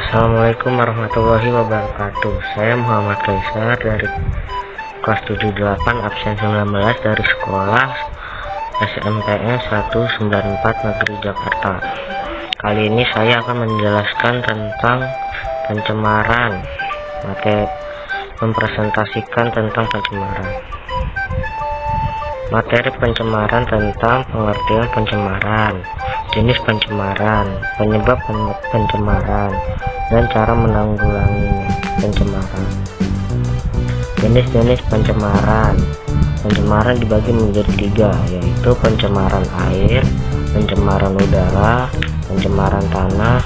Assalamualaikum warahmatullahi wabarakatuh. Saya Muhammad Kaisar dari kelas 78 absen 19 dari sekolah SMPN 194 Negeri Jakarta. Kali ini saya akan menjelaskan tentang pencemaran, mempresentasikan tentang pencemaran. Materi pencemaran tentang pengertian pencemaran, jenis pencemaran, penyebab pencemaran, dan cara menanggulangi pencemaran. Jenis-jenis pencemaran. Pencemaran dibagi menjadi 3, yaitu pencemaran air, pencemaran udara, pencemaran tanah.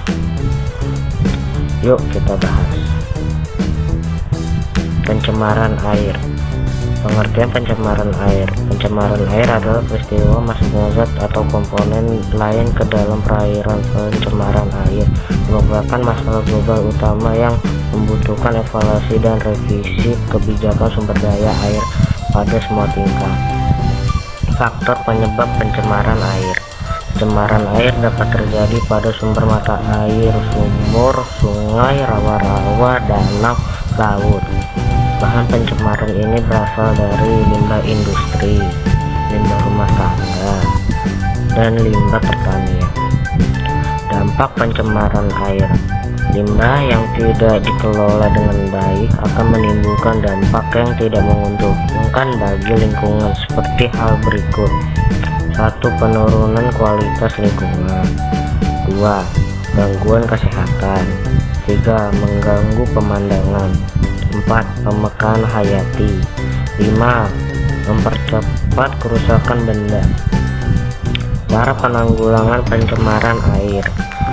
Yuk kita bahas. Pencemaran air. Pengertian pencemaran air. Pencemaran air adalah peristiwa masuknya zat atau komponen lain ke dalam perairan. Pencemaran air merupakan masalah global utama yang membutuhkan evaluasi dan revisi kebijakan sumber daya air pada semua tingkat. Faktor penyebab pencemaran air. Pencemaran air dapat terjadi pada sumber mata air, sumur, sungai, rawa-rawa, danau, laut. Bahan pencemaran ini berasal dari limbah industri, limbah rumah tangga, dan limbah pertanian. Dampak pencemaran air. Limbah yang tidak dikelola dengan baik akan menimbulkan dampak yang tidak menguntungkan bagi lingkungan seperti hal berikut. 1. Penurunan kualitas lingkungan. 2. Gangguan kesehatan. 3. Mengganggu pemandangan. 4. Pemekaran hayati. 5. Mempercepat kerusakan benda. Cara penanggulangan pencemaran air.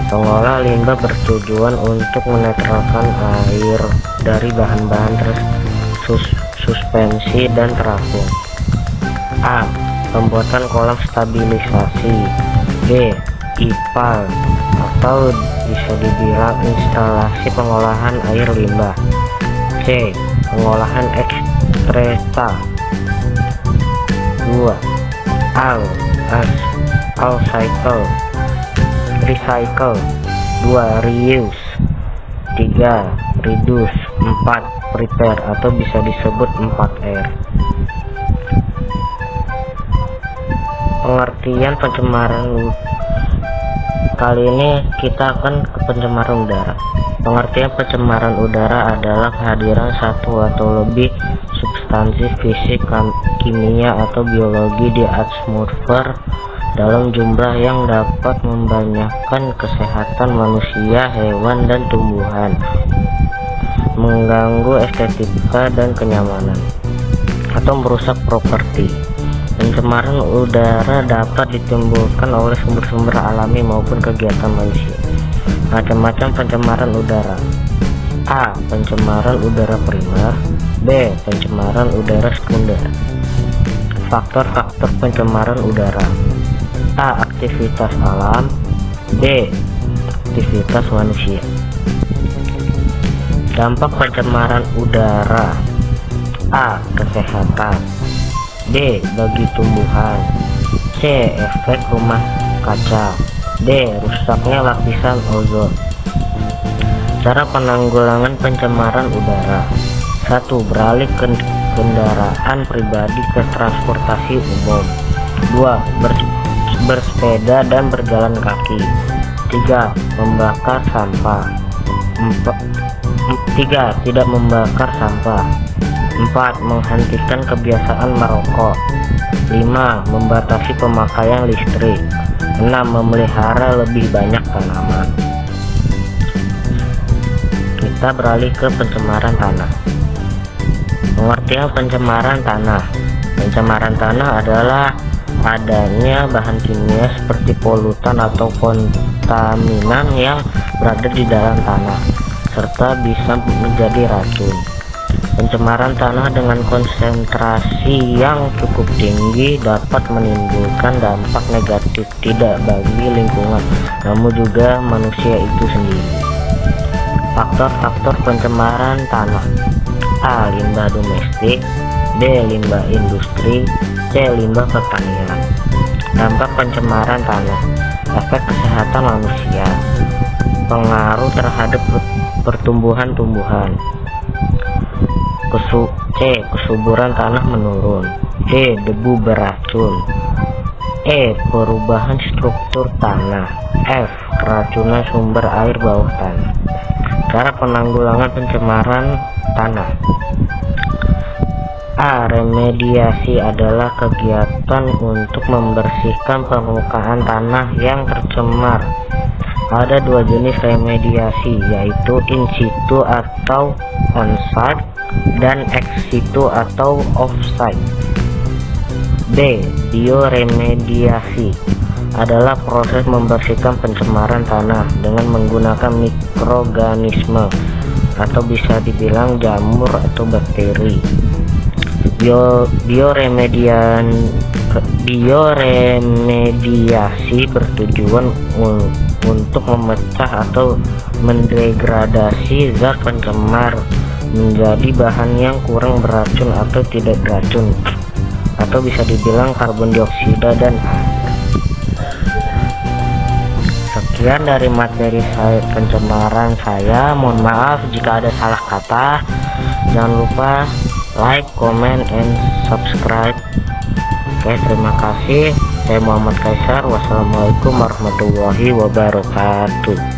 Pengolah limbah bertujuan untuk menetralkan air dari bahan-bahan suspensi dan terapung. A. Pembuatan kolam stabilisasi. B. IPAL atau bisa dibilang instalasi pengolahan air limbah. C. Pengolahan ekstreta. 2. Recycle. 2. Reuse. 3. Reduce. 4. Prepare atau bisa disebut 4R. Pengertian pencemaran. Kali ini kita akan ke pencemaran udara. Pengertian pencemaran udara adalah kehadiran satu atau lebih substansi fisik, kimia, atau biologi di atmosfer dalam jumlah yang dapat membahayakan kesehatan manusia, hewan, dan tumbuhan, mengganggu estetika dan kenyamanan, atau merusak properti. Pencemaran udara dapat ditimbulkan oleh sumber-sumber alami maupun kegiatan manusia. Macam-macam pencemaran udara. A. Pencemaran udara primer. B. Pencemaran udara sekunder. Faktor-faktor pencemaran udara. A. Aktivitas alam. B. Aktivitas manusia. Dampak pencemaran udara. A. Kesehatan. B. Bagi tumbuhan. C. Efek rumah kaca. D. Rusaknya lapisan ozon. Cara penanggulangan pencemaran udara. 1. Beralih ke kendaraan pribadi ke transportasi umum. 2. Bersepeda dan berjalan kaki. 3. Membakar sampah. 3. Tidak membakar sampah. 4. Menghentikan kebiasaan merokok. 5. Membatasi pemakaian listrik. 6. Memelihara lebih banyak tanaman. Kita beralih ke pencemaran tanah. Pengertian pencemaran tanah. Pencemaran tanah adalah adanya bahan kimia seperti polutan atau kontaminan yang berada di dalam tanah serta bisa menjadi racun. Pencemaran tanah dengan konsentrasi yang cukup tinggi dapat menimbulkan dampak negatif tidak bagi lingkungan, namun juga manusia itu sendiri. Faktor-faktor pencemaran tanah. A. Limbah domestik. B. Limbah industri. C. Limbah pertanian. Dampak pencemaran tanah. Efek kesehatan manusia. berpengaruh terhadap pertumbuhan-tumbuhan. C. Kesuburan tanah menurun. D. Debu beracun. E. Perubahan struktur tanah. F. Keracunan sumber air bawah tanah. Cara penanggulangan pencemaran tanah. A. Remediasi adalah kegiatan untuk membersihkan permukaan tanah yang tercemar. Ada dua jenis remediasi, yaitu in situ atau on-site dan ex situ atau off-site. B. Bioremediasi adalah proses membersihkan pencemaran tanah dengan menggunakan mikroorganisme atau bisa dibilang jamur atau bakteri. Bioremediasi bertujuan untuk memecah atau mendegradasi zat pencemar menjadi bahan yang kurang beracun atau tidak beracun, atau bisa dibilang karbon dioksida dan air. Sekian dari materi pencemaran saya. Mohon maaf jika ada salah kata. Jangan lupa like, comment, and subscribe. Oke, terima kasih. Saya Muhammad Kaisar. Wassalamualaikum warahmatullahi wabarakatuh.